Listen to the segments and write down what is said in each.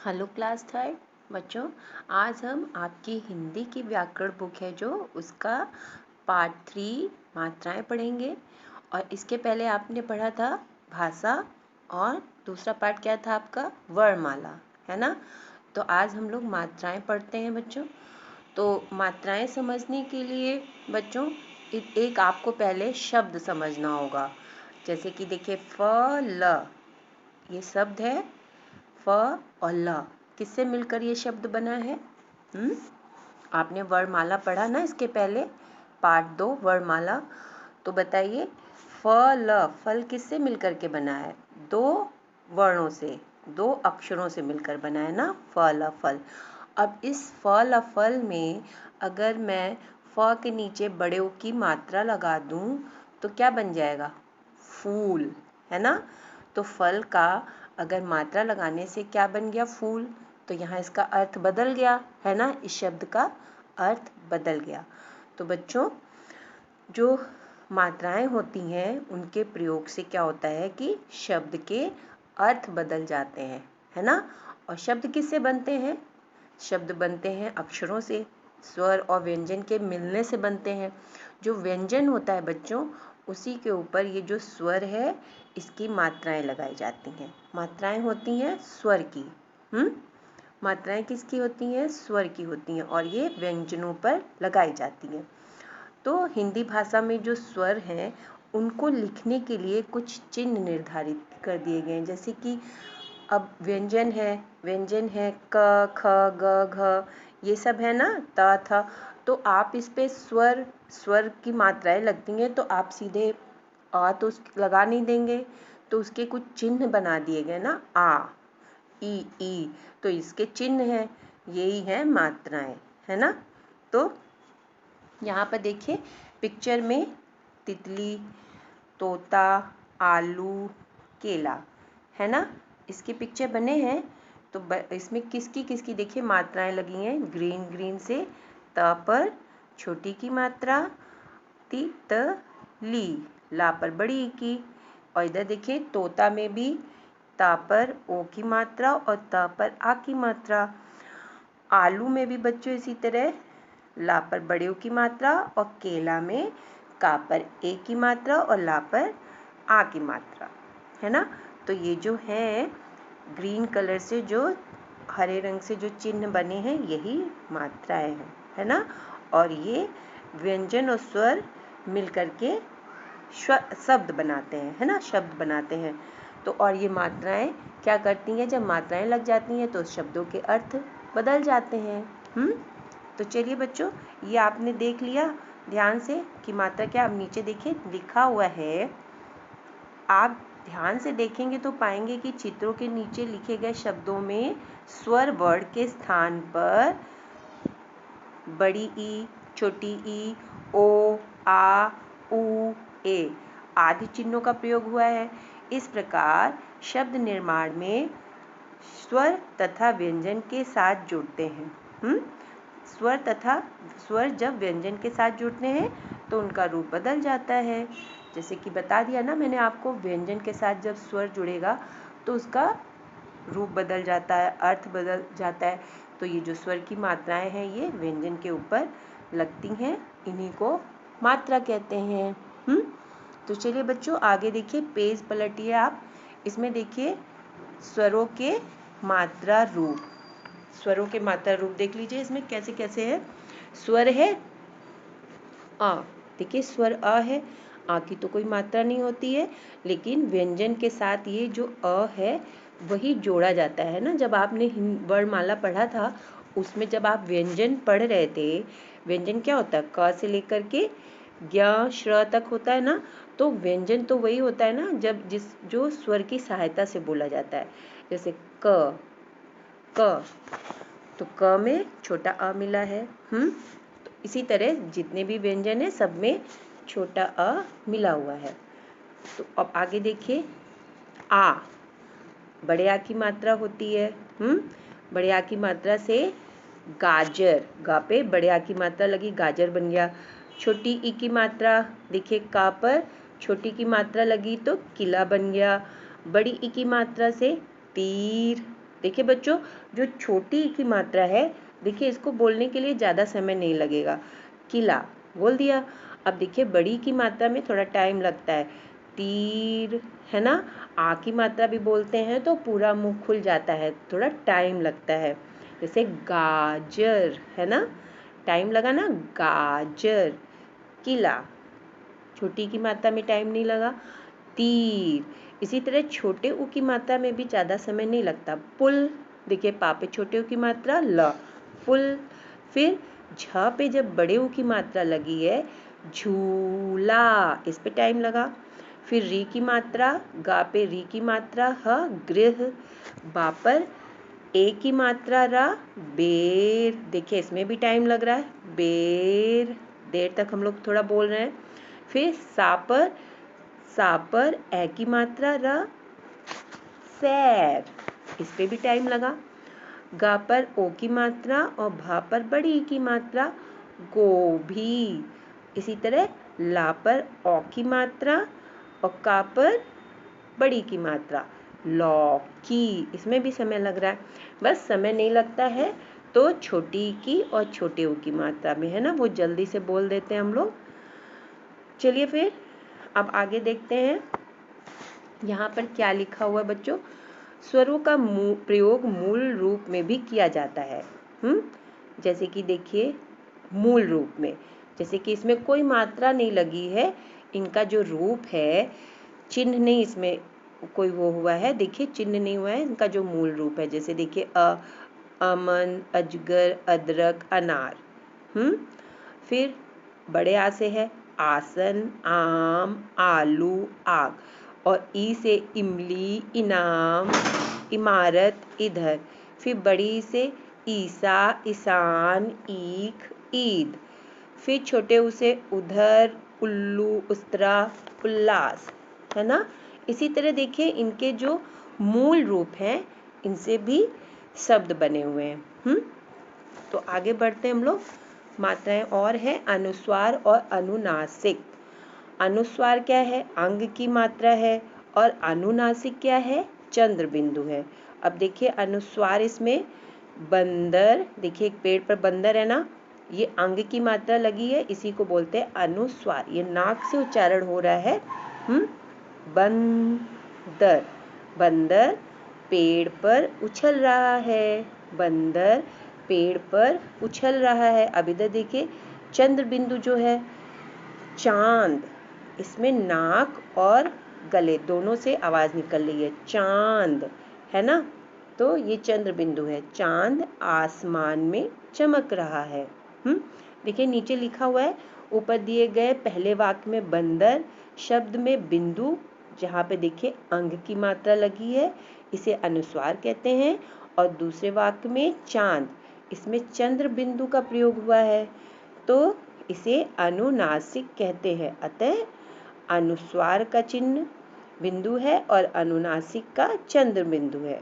Hello class third बच्चों, आज हम आपकी हिंदी की व्याकरण बुक है जो उसका पार्ट 3 मात्राएं पढ़ेंगे। और इसके पहले आपने पढ़ा था भाषा और दूसरा पार्ट क्या था आपका वर्णमाला, है ना। तो आज हम लोग मात्राएं पढ़ते हैं बच्चों। तो मात्राएं समझने के लिए बच्चों एक आपको पहले शब्द समझना होगा। जैसे कि देखिए फ ल, ये शब्द है फ और ल, किससे मिलकर ये शब्द बना है? आपने वर्णमाला पढ़ा ना इसके पहले, पार्ट 2 वर्णमाला। तो बताइए फ ल, फल किससे मिलकर के बना है? दो वर्णों से, दो अक्षरों से मिलकर बना है ना, फ ल फल। अब इस फ ल फल में अगर मैं फ के नीचे बड़े उ की मात्रा लगा दूं तो क्या बन जाएगा? फूल, है ना। तो फल का अगर मात्रा लगाने से क्या बन गया? फूल। तो यहाँ इसका अर्थ बदल गया, है ना, इस शब्द का अर्थ बदल गया। तो बच्चों, जो मात्राएं होती हैं उनके प्रयोग से क्या होता है कि शब्द के अर्थ बदल जाते हैं, है ना। और शब्द किससे बनते हैं? शब्द बनते हैं अक्षरों से, स्वर और व्यंजन के मिलने से बनते हैं। जो व्यंजन होता है बच्चों, उसी के ऊपर ये जो स्वर है इसकी मात्राएं लगाई जाती हैं। मात्राएं होती हैं स्वर की, मात्राएं किसकी होती हैं? स्वर की होती हैं, और ये व्यंजनों पर लगाई जाती हैं। तो हिंदी भाषा में जो स्वर हैं उनको लिखने के लिए कुछ चिन्ह निर्धारित कर दिए गए हैं। जैसे कि अब व्यंजन है क ख ग घ, ये सब है ना, त थ। तो आप इस पे स्वर की मात्राएं लगती हैं तो आप सीधे आ तो लगा नहीं देंगे, तो उसके कुछ चिन्ह बना दिए गए ना, आ ई, तो इसके चिन्ह हैं, यही है मात्राएं, है ना। तो यहाँ पर देखिए पिक्चर में तितली, तोता, आलू, केला, है ना, इसके पिक्चर बने हैं। तो इसमें किसकी किसकी देखिए मात्राएं लगी हैं। ग्रीन से त पर छोटी की मात्रा, ती त ली, ला पर बड़ी ई की। और इधर देखिए तोता में भी ता पर ओ की मात्रा और त पर आ की मात्रा। आलू में भी बच्चों इसी तरह ला पर बड़े ओ की मात्रा और केला में का पर ए की मात्रा और ला पर आ की मात्रा, है ना। तो ये जो है ग्रीन कलर से, जो हरे रंग से जो चिन्ह बने हैं, यही मात्राएं हैं, है ना। और ये व्यंजन और स्वर मिलकर के शब्द बनाते हैं, है ना, शब्द बनाते हैं। तो और ये मात्राएं क्या करती हैं? जब मात्राएं लग जाती हैं तो शब्दों के अर्थ बदल जाते हैं। तो चलिए बच्चों, ये आपने देख लिया ध्यान से कि मात्रा क्या। अब नीचे देखिए लिखा हुआ है, आप ध्यान से देखेंगे तो पाएंगे कि चित्रों के नीचे लिखे गए शब्दों में स्वर वर्ण के स्थान पर बड़ी ई, छोटी ई, ओ, आ, उ, ए आदि चिन्हों का प्रयोग हुआ है। इस प्रकार शब्द निर्माण में स्वर तथा व्यंजन के साथ जुड़ते हैं। स्वर जब व्यंजन के साथ जुड़ते हैं तो उनका रूप बदल जाता है। जैसे कि बता दिया ना मैंने आपको, व्यंजन के साथ जब स्वर जुड़ेगा तो उसका रूप बदल जाता है, अर्थ बदल जाता है। तो ये जो स्वर की मात्राएं हैं ये व्यंजन के ऊपर लगती हैं, इन्हीं को मात्रा कहते हैं। तो चलिए बच्चों आगे देखिए, पेज पलटिए आप। इसमें देखिए स्वरों के मात्रा रूप, स्वरों के मात्रा रूप देख लीजिए इसमें कैसे कैसे है। स्वर है आ, देखिए स्वर अ है, आ की तो कोई मात्रा नहीं होती है, लेकिन व्यंजन के साथ ये जो अ है वही जोड़ा जाता है ना। जब आपने वर्णमाला पढ़ा था उसमें जब आप व्यंजन पढ़ रहे थे, व्यंजन क्या होता है? क से लेकर के ज्ञ श्र तक होता है ना। तो व्यंजन तो वही होता है ना जब जो स्वर की सहायता से बोला जाता है। जैसे क, तो क में छोटा अ मिला है। तो इसी तरह जितने भी व्यंजन है सब में छोटा अ मिला हुआ है। तो अब आगे देखिए, आ, बड़े आ की मात्रा होती है। बड़े आ की मात्रा से गाजर, गा पे बड़े आ की मात्रा लगी, गाजर बन गया। छोटी ई की मात्रा देखिए का पर छोटी की मात्रा लगी तो किला बन गया। बड़ी ई की मात्रा से तीर, देखिए बच्चों, जो छोटी ई की मात्रा है, देखिए इसको बोलने के लिए ज़्यादा समय नहीं लगेगा। किला बोल दिया। अब देखिए बड़ी की मात्रा में थोड़ा टाइम लगता है। तीर, है ना। आ की मात्रा भी बोलते हैं तो पूरा मुंह खुल जाता है, थोड़ा टाइम लगता है। जैसे गाजर, है ना, टाइम लगा ना, गाजर। किला, छोटी की मात्रा में टाइम नहीं लगा। तीर, इसी तरह छोटे ऊ की मात्रा में भी ज़्यादा समय नहीं लगता। पुल, देखिए पा पे छोटे ऊ की मात्रा, ल, पुल। फिर झ पे जब बड़े ऊ की मात्रा लगी है, झूला, इस पे टाइम लगा। फिर री की मात्रा, गा पे री की मात्रा, ह, गृह। बा पर ए की मात्रा, रा, बेर, देखिए इसमें भी टाइम लग रहा है, बेर, देर तक हम लोग थोड़ा बोल रहे हैं। फिर सा पर ए की मात्रा, र, सैर, इस पे भी टाइम लगा। गा पर ओ की मात्रा और भा पर बड़ी ई की मात्रा, गोभी। इसी तरह ला पर औ की मात्रा और का पर बड़ी की मात्रा, लौकी, इसमें भी समय लग रहा है। बस समय नहीं लगता है तो छोटी की और छोटे ऊ की मात्रा में, है ना, वो जल्दी से बोल देते हैं हम लोग। चलिए फिर अब आगे देखते हैं यहाँ पर क्या लिखा हुआ है बच्चों। स्वरों का प्रयोग मूल रूप में भी किया जाता है। जैसे कि देखिए मूल रूप में, जैसे कि इसमें कोई मात्रा नहीं लगी है, इनका जो रूप है, चिन्ह नहीं इसमें कोई वो हुआ है, देखिए चिन्ह नहीं हुआ है, इनका जो मूल रूप है। जैसे देखिए अमन, अजगर, अदरक, अनार। फिर बड़े आ से है आसन, आम, आलू, आग। और ई से इमली, इनाम, इमारत, इधर। फिर बड़ी से ईसा, ईसान, ईख, ईद। फिर छोटे उसे उधर, उल्लू, उस्तरा, उल्लास, है ना। इसी तरह देखिए इनके जो मूल रूप हैं, इनसे भी शब्द बने हुए हैं। तो आगे बढ़ते हैं हम लोग। मात्राएं और है अनुस्वार और अनुनासिक। अनुस्वार क्या है, अंग की मात्रा है, और अनुनासिक क्या है, चंद्र बिंदु है। अब देखिए अनुस्वार, इसमें बंदर, देखिए एक पेड़ पर बंदर है ना, ये अंग की मात्रा लगी है, इसी को बोलते हैं अनुस्वार। ये नाक से उच्चारण हो रहा है। बंदर, बंदर पेड़ पर उछल रहा है, बंदर पेड़ पर उछल रहा है। अब इधर देखिए चंद्र बिंदु जो है, चांद, इसमें नाक और गले दोनों से आवाज निकल रही है, चांद, है ना। तो ये चंद्र बिंदु है, चांद आसमान में चमक रहा है। देखिए नीचे लिखा हुआ है, ऊपर दिए गए पहले वाक्य में बंदर शब्द में बिंदु, जहाँ पे देखिए अंग की मात्रा लगी है, इसे अनुस्वार कहते हैं। और दूसरे वाक्य में चांद, इसमें चंद्र बिंदु का प्रयोग हुआ है, तो इसे अनुनासिक कहते हैं। अतः अनुस्वार का चिन्ह बिंदु है और अनुनासिक का चंद्र बिंदु है।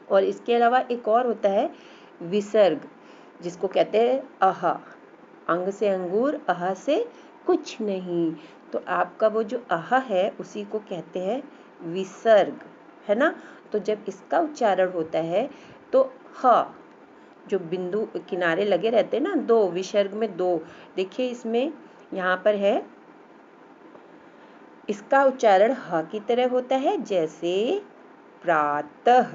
और इसके अलावा एक और होता है विसर्ग, जिसको कहते हैं अह। अंग से अंगूर, अह से कुछ नहीं। तो आपका वो जो अह है उसी को कहते हैं विसर्ग, है ना। तो जब इसका उच्चारण होता है तो ह, जो बिंदु किनारे लगे रहते हैं ना, दो विसर्ग में दो, देखिए इसमें यहाँ पर है, इसका उच्चारण ह की तरह होता है, जैसे प्रातः,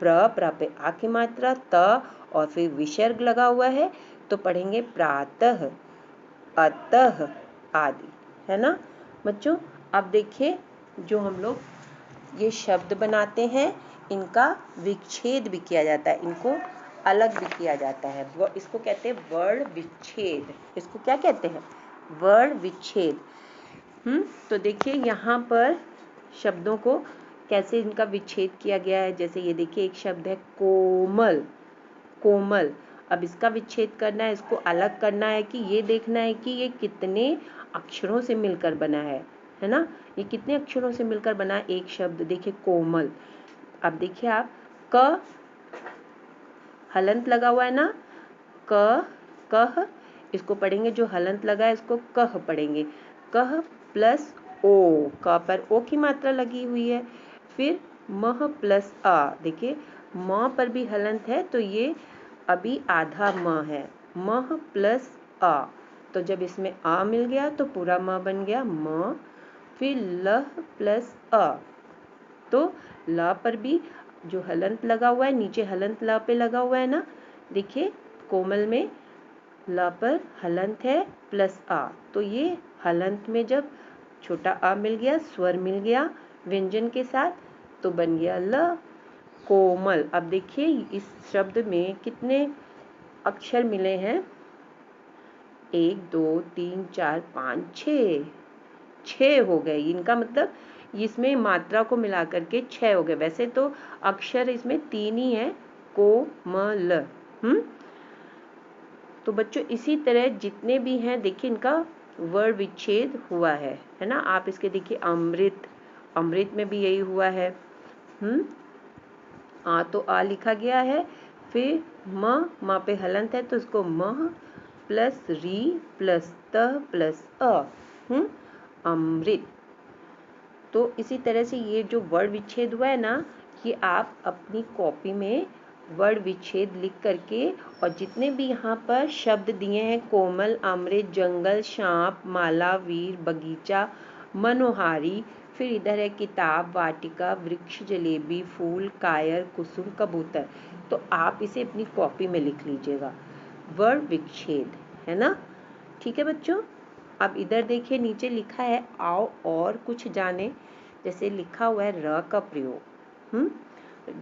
प्र पे आ की मात्रा, त और फिर विसर्ग लगा हुआ है, तो पढ़ेंगे प्रातः, अतः आदि, है ना बच्चों। अब देखिए जो हम लोग ये शब्द बनाते हैं, इनका विच्छेद भी किया जाता है, इनको अलग भी किया जाता है। इसको कहते हैं वर्ण विच्छेद। इसको क्या कहते हैं, वर्ण विच्छेद। तो देखिए यहाँ पर शब्दों को कैसे इनका विच्छेद किया गया है। जैसे ये देखिए एक शब्द है कोमल, कोमल। अब इसका विच्छेद करना है, इसको अलग करना है, कि ये देखना है कि ये कितने अक्षरों से मिलकर बना है ना। ये कितने अक्षरों से मिलकर बना है एक शब्द, देखिए कोमल। अब देखिए आप क, हलंत लगा हुआ है ना, क, कह, इसको पढ़ेंगे, जो हलंत लगा है इसको कह पढ़ेंगे, कह प्लस ओ, क पर ओ की मात्रा लगी हुई है। फिर मह प्लस आ, देखिए म पर भी हलंत है तो ये अभी आधा म है, मह प्लस आ, तो जब इसमें आ मिल गया तो पूरा म बन गया म, फिर लह प्लस अ, तो ला पर भी जो हलंत लगा हुआ है, नीचे हलंत ला पे लगा हुआ है ना, देखिए कोमल में ला पर हलंत है प्लस आ, तो ये हलंत में जब छोटा आ मिल गया, स्वर मिल गया व्यंजन के साथ, तो बन गया ल कोमल। अब देखिए इस शब्द में कितने अक्षर मिले हैं, 1 2 3 4 5 6 हो गए। इनका मतलब इसमें मात्रा को मिला करके 6 हो गए। वैसे तो अक्षर इसमें 3 ही है, को म ल। तो बच्चों इसी तरह जितने भी हैं देखिए इनका वर्ण विच्छेद हुआ है ना। आप इसके देखिए अमृत, अमृत में भी यही हुआ है। आ तो आ लिखा गया है, फिर म पे हलंत है तो उसको मह प्लस री प्लस त प्लस अ, अमृत। तो इसी तरह से ये जो वर्ण विच्छेद हुआ है ना, कि आप अपनी कॉपी में वर्ण विच्छेद लिख करके, और जितने भी यहाँ पर शब्द दिए हैं, कोमल, अमृत, जंगल, सांप, माला, वीर, बगीचा, मनोहारी, फिर इधर है किताब, वाटिका, वृक्ष, जलेबी, फूल, कायर, कुसुम, कबूतर, तो आप इसे अपनी कॉपी में लिख लीजिएगा, वर्ण विच्छेद, है ना। ठीक है बच्चों। अब इधर देखिए नीचे लिखा है आओ और कुछ जाने, जैसे लिखा हुआ है र का प्रयोग।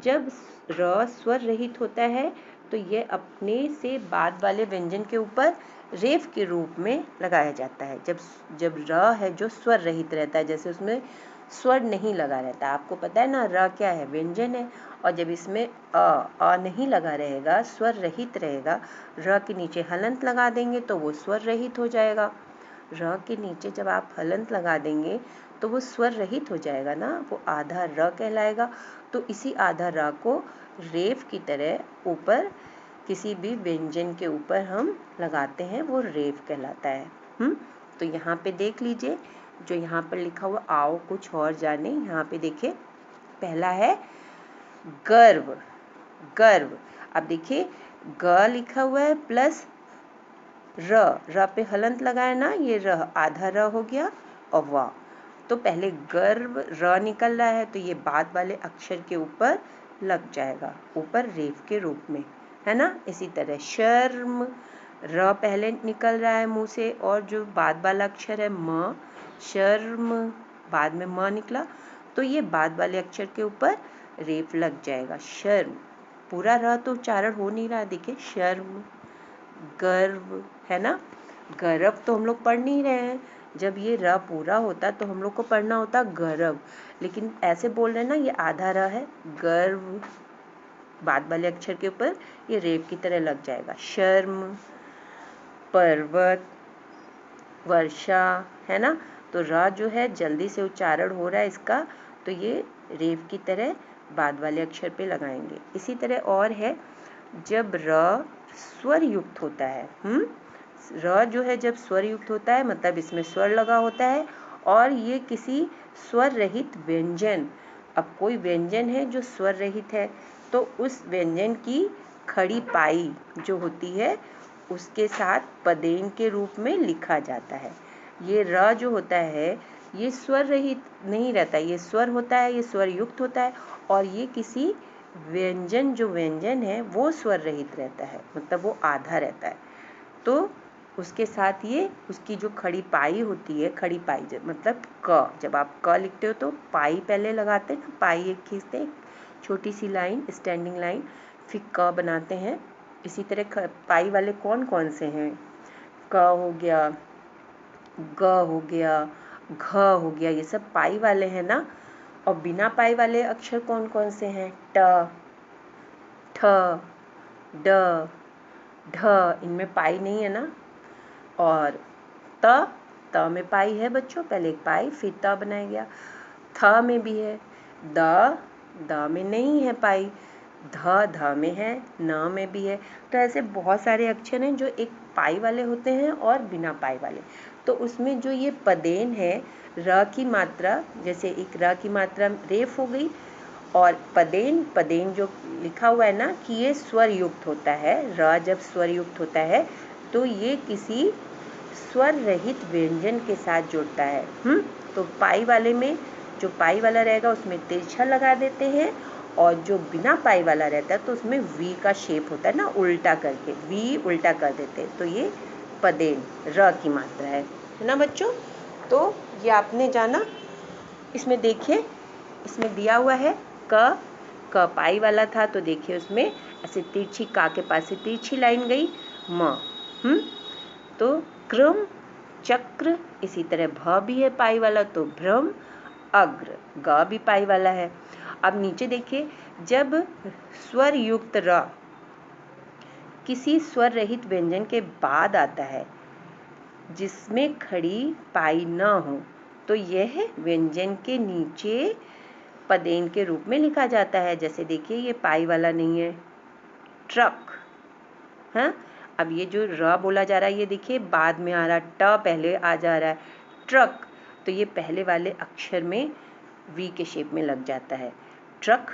जब र स्वर रहित होता है तो यह अपने से बाद वाले व्यंजन के ऊपर रेफ के रूप में लगाया जाता है। जब र है जो स्वर रहित रहता है, जैसे उसमें स्वर नहीं लगा रहता, आपको पता है ना र क्या है, व्यंजन है, और जब इसमें अ नहीं लगा रहेगा, स्वर रहित रहेगा, र के नीचे हलंत लगा देंगे तो वो स्वर रहित हो जाएगा। र के नीचे जब आप हलंत लगा देंगे तो वो स्वर रहित हो जाएगा ना, वो आधा र कहलाएगा। तो इसी आधा र को रेफ की तरह ऊपर किसी भी व्यंजन के ऊपर हम लगाते हैं, वो रेफ कहलाता है। तो यहाँ पे देख लीजिए, जो यहाँ पर लिखा हुआ आओ कुछ और जाने, यहाँ पे देखिए पहला है गर्व, गर्व। अब देखिए ग लिखा हुआ है प्लस र पे हलंत लगाया ना, ये र आधा र हो गया, और वाह, तो पहले गर्व र निकल रहा है तो ये बाद वाले अक्षर के ऊपर लग जाएगा, ऊपर रेफ के रूप में, है ना। इसी तरह शर्म, र पहले निकल रहा है मुंह से, और जो बाद वाला अक्षर है म, शर्म, बाद में म निकला, तो ये बाद वाले अक्षर के ऊपर रेफ लग जाएगा, शर्म। पूरा र तो उच्चारण हो नहीं रहा, देखिए शर्म, गर्व, है ना। गर्व तो हम लोग पढ़ नहीं रहे हैं, जब ये र पूरा होता तो हम लोग को पढ़ना होता गर्व, लेकिन ऐसे बोल रहे हैं ना, ये आधा र है, गर्व, बाद वाले अक्षर के ऊपर ये रेफ की तरह लग जाएगा, शर्म, पर्वत, वर्षा, है ना। तो र जो है जल्दी से उच्चारण हो रहा है इसका, तो ये रेफ की तरह बाद वाले अक्षर पे लगाएंगे। इसी तरह और है, जब र स्वर युक्त होता है, र जो है जब स्वर युक्त होता है, मतलब इसमें स्वर लगा होता है, और ये किसी स्वर रहित व्यंजन, अब कोई व्यंजन है जो स्वर रहित है, तो उस व्यंजन की खड़ी पाई जो होती है उसके साथ पदेन के रूप में लिखा जाता है। ये र जो होता है ये स्वर रहित नहीं रहता, ये स्वर होता है, ये स्वर युक्त होता है, और ये किसी व्यंजन, जो व्यंजन है वो स्वर रहित रहता है, मतलब वो आधा रहता है, तो उसके साथ ये उसकी जो खड़ी पाई होती है, खड़ी पाई मतलब क, जब आप क लिखते हो तो पाई पहले लगाते हैं ना, पाई एक खींचते हैं, छोटी सी लाइन, स्टैंडिंग लाइन, फिर क बनाते हैं। इसी तरह पाई वाले कौन कौन से हैं, क हो गया, ग हो गया, घ हो गया, ये सब पाई वाले हैं ना। और बिना पाई वाले अक्षर कौन कौन से हैं, ट, ठ, ड, ढ, इनमें पाई नहीं है ना। और त में पाई है बच्चों, पहले एक पाई फिर त बनाया गया। थ में भी है, द में नहीं है पाई, ध में है, न में भी है। तो ऐसे बहुत सारे अक्षर हैं जो एक पाई वाले होते हैं और बिना पाई वाले। तो उसमें जो ये पदेन है, र की मात्रा, जैसे एक र की मात्रा रेफ हो गई, और पदेन, पदेन जो लिखा हुआ है ना कि ये स्वर युक्त होता है, र जब स्वर युक्त होता है तो ये किसी स्वर रहित व्यंजन के साथ जुड़ता है। तो पाई वाले में जो पाई वाला रहेगा उसमें तिरछा लगा देते हैं, और जो बिना पाई वाला रहता है तो उसमें वी का शेप होता है ना, उल्टा करके वी उल्टा कर देते हैं। तो ये पदेन र की मात्रा है ना बच्चों। तो ये आपने जाना। इसमें देखिए, इसमें दिया हुआ है क पाई वाला था तो देखिए उसमें ऐसे तिरछी, का के पास से तिरछी लाइन गई, म। तो क्रम, चक्र, इसी तरह भ भी है पाई वाला तो भ्रम, अग्र, ग भी पाई वाला है। अब नीचे देखिए, जब स्वर युक्त र किसी स्वर रहित व्यंजन के बाद आता है जिसमें खड़ी पाई न हो तो यह व्यंजन के नीचे पदेन के रूप में लिखा जाता है। जैसे देखिए ये पाई वाला नहीं है, ट्रक। हाँ, अब ये जो र बोला जा रहा है ये देखिए बाद में आ रहा है, ट पहले आ जा रहा है, ट्रक। तो ये पहले वाले अक्षर में वी के शेप में लग जाता है। ट्रक,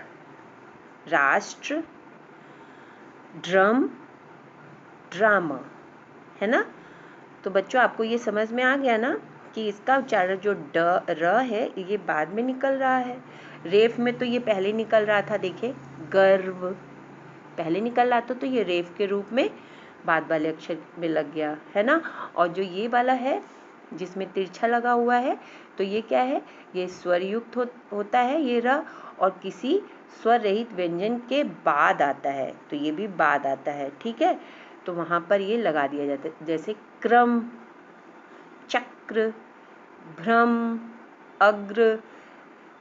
राष्ट्र, ड्रम, ड्रामा, है ना। तो बच्चों आपको ये समझ में आ गया ना कि इसका उच्चारण जो र है ये बाद में निकल रहा है। रेफ में तो ये पहले निकल रहा था, देखिए गर्व पहले निकल रहा था तो ये रेफ के रूप में बाद वाले अक्षर में लग गया, है ना। और जो ये वाला है जिसमें तिरछा लगा हुआ है तो ये क्या है, ये स्वर युक्त होता है ये र, और किसी स्वर रहित व्यंजन के बाद आता है तो ये भी बाद आता है, ठीक है। तो वहाँ पर ये लगा दिया जाता है, जैसे क्रम, चक्र, भ्रम, अग्र,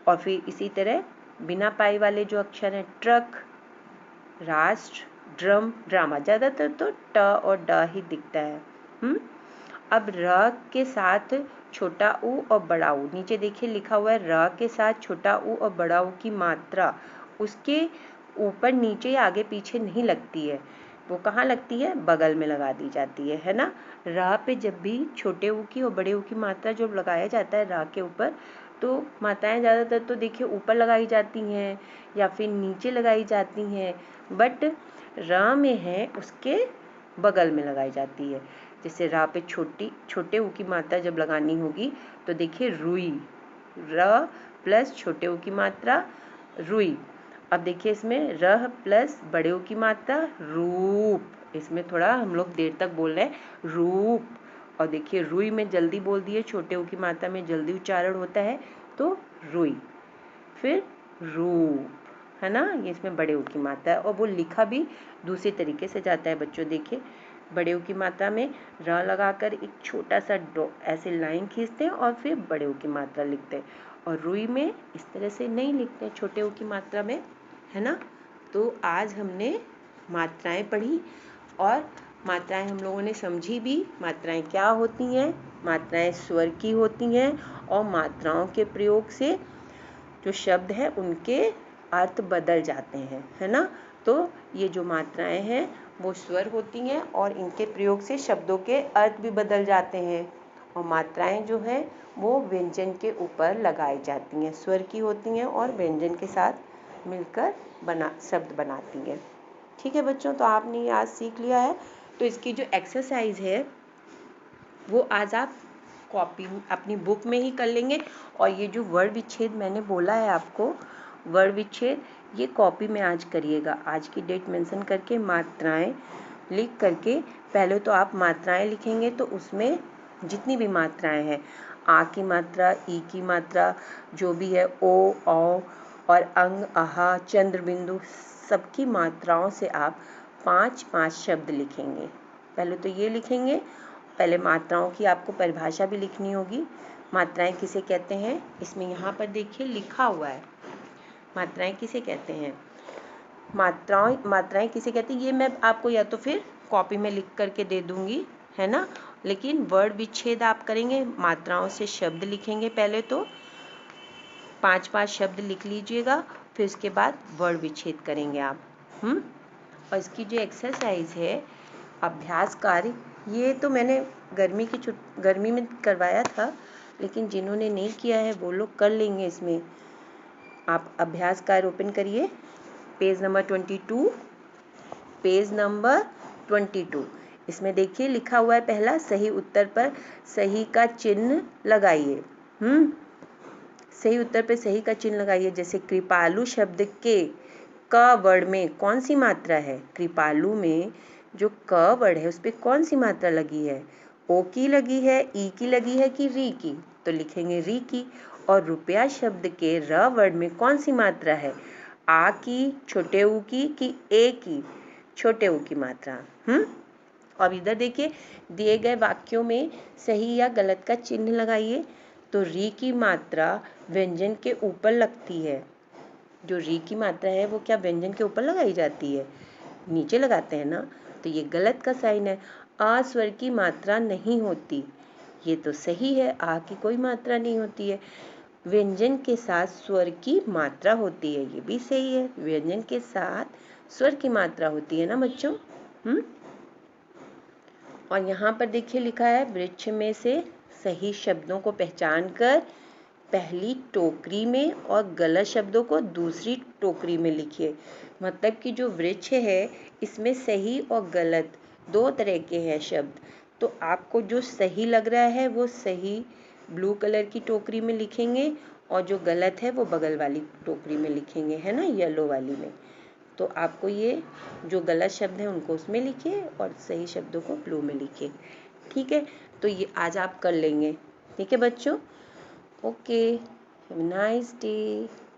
और फिर इसी तरह बिना पाई वाले जो अक्षर हैं ट्रक, राष्ट्र, ड्रम, ड्रामा। ज़्यादातर तो ट और ड ही दिखता है। अब र के साथ छोटा ऊ और बड़ा ऊ, नीचे देखिए लिखा हुआ है र के साथ छोटा ऊ और बड़ा ऊ की मात्रा उसके ऊपर नीचे या आगे पीछे नहीं लगती है, वो कहाँ लगती है, बगल में लगा दी जाती है ना। र पे जब भी छोटे ऊ की और बड़े ऊ की मात्रा जब लगाया जाता है र के ऊपर तो मात्राएं ज़्यादातर तो देखिए ऊपर लगाई जाती हैं या फिर नीचे लगाई जाती हैं, बट र में है उसके बगल में लगाई जाती है। जैसे रा पे छोटे ऊ की मात्रा जब लगानी होगी तो देखिए रुई, र प्लस छोटे ऊ की मात्रा रुई। अब देखिए इसमें रह प्लस बड़े ऊ की मात्रा रूप, इसमें थोड़ा हम लोग देर तक बोल रहे हैं रूप। और देखिए रुई में जल्दी बोल दिए, छोटे ऊ की मात्रा में जल्दी उच्चारण होता है तो रुई। फिर रूप, है ना, ये इसमें बड़े ऊ की मात्रा है और वो लिखा भी दूसरे तरीके से जाता है बच्चों। देखिए बड़े ऊ की मात्रा में र लगाकर एक छोटा सा ऐसे लाइन खींचते हैं और फिर बड़े ऊ की मात्रा लिखते हैं, और रुई में इस तरह से नहीं लिखते हैं छोटे ऊ की मात्रा में, है ना। तो आज हमने मात्राएं पढ़ी और मात्राएं हम लोगों ने समझी भी। मात्राएं क्या होती हैं, मात्राएं स्वर की होती हैं और मात्राओं के प्रयोग से जो शब्द है उनके अर्थ बदल जाते हैं, है ना। तो ये जो मात्राएं हैं वो स्वर होती हैं और इनके प्रयोग से शब्दों के अर्थ भी बदल जाते हैं, और मात्राएं जो हैं वो व्यंजन के ऊपर लगाई जाती हैं, स्वर की होती हैं और व्यंजन के साथ मिलकर शब्द बनाती हैं। ठीक है बच्चों, तो आपने ये आज सीख लिया है। तो इसकी जो एक्सरसाइज है वो आज आप कॉपी अपनी बुक में ही कर लेंगे, और ये जो वर्ण विच्छेद मैंने बोला है आपको, वर्ण विच्छेद ये कॉपी में आज करिएगा। आज की डेट मेंशन करके मात्राएं लिख करके, पहले तो आप मात्राएं लिखेंगे तो उसमें जितनी भी मात्राएं हैं, आ की मात्रा, ई की मात्रा, जो भी है ओ, औ और अंग, आहा, चंद्र बिंदु, सबकी मात्राओं से आप 5-5 शब्द लिखेंगे। पहले तो ये लिखेंगे, पहले मात्राओं की आपको परिभाषा भी लिखनी होगी। मात्राएं किसे कहते हैं, इसमें यहाँ पर देखिए लिखा हुआ है मात्राएं किसे कहते हैं। मात्राएं किसे कहते हैं ये मैं आपको या तो फिर कॉपी में लिख करके दे दूंगी, है ना, लेकिन वर्ण विच्छेद आप करेंगे, मात्राओं से शब्द लिखेंगे। पहले तो 5-5 शब्द लिख लीजिएगा, फिर उसके बाद वर्ण विच्छेद करेंगे आप। और इसकी जो एक्सरसाइज है, अभ्यास कार्य, ये तो मैंने गर्मी में करवाया था, लेकिन जिन्होंने नहीं किया है वो लोग कर लेंगे इसमें। आप अभ्यास कार्य ओपन करिए, पेज नंबर 22, पेज नंबर 22। इसमें देखिए लिखा हुआ है पहला, सही उत्तर पर सही का चिन्ह लगाइए। सही उत्तर पे सही का चिन्ह लगाइए। जैसे कृपालु शब्द के क वर्ड में कौन सी मात्रा है? कृपालु में जो क वर्ड है उस पर कौन सी मात्रा लगी है? ओ की लगी है, ई की लगी है कि री की? तो लिखेंगे री की। और रुपया शब्द के र वर्ड में कौन सी मात्रा है? आ की, छोटे ऊ की कि ए की? छोटे ऊ की मात्रा। अब इधर देखिए, दिए गए वाक्यों में सही या गलत का चिन्ह लगाइए। तो री की मात्रा व्यंजन के ऊपर लगती है। जो री की मात्रा है वो क्या व्यंजन के ऊपर लगाई जाती है? नीचे लगाते हैं ना, तो ये गलत का साइन है। आ स्वर की मात्रा नहीं होती, ये तो सही है, आ की कोई मात्रा नहीं होती है। व्यंजन के साथ स्वर की मात्रा होती है, ये भी सही है, व्यंजन के साथ स्वर की मात्रा होती है ना बच्चों। और यहाँ पर देखिए लिखा है, वृक्ष में से सही शब्दों को पहचान कर पहली टोकरी में और गलत शब्दों को दूसरी टोकरी में लिखिए। मतलब कि जो वृक्ष है इसमें सही और गलत दो तरह के हैं शब्द। तो आपको जो सही लग रहा है वो सही ब्लू कलर की टोकरी में लिखेंगे, और जो गलत है वो बगल वाली टोकरी में लिखेंगे, है ना, येलो वाली में। तो आपको ये जो गलत शब्द हैं उनको उसमें लिखिए और सही शब्दों को ब्लू में लिखिए। ठीक है, तो ये आज आप कर लेंगे। ठीक है बच्चों, okay, have a nice day.